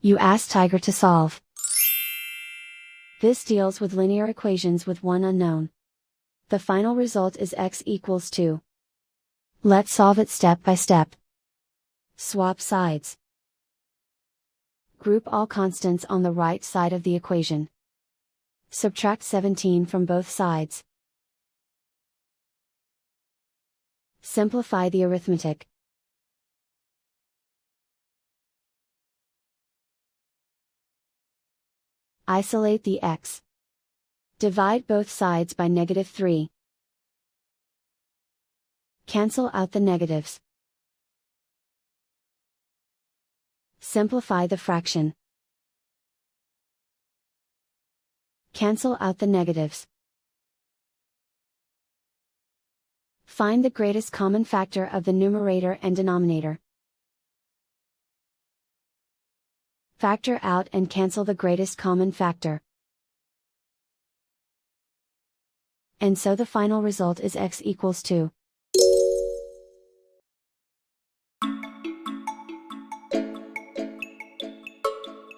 You ask Tiger to solve. This deals with linear equations with one unknown. The final result is x equals 2. Let's solve it step by step. Swap sides. Group all constants on the right side of the equation. Subtract 17 from both sides. Simplify the arithmetic. Isolate the x. Divide both sides by -3. Cancel out the negatives. Simplify the fraction. Cancel out the negatives. Find the greatest common factor of the numerator and denominator. Factor out and cancel the greatest common factor. And so the final result is x equals 2.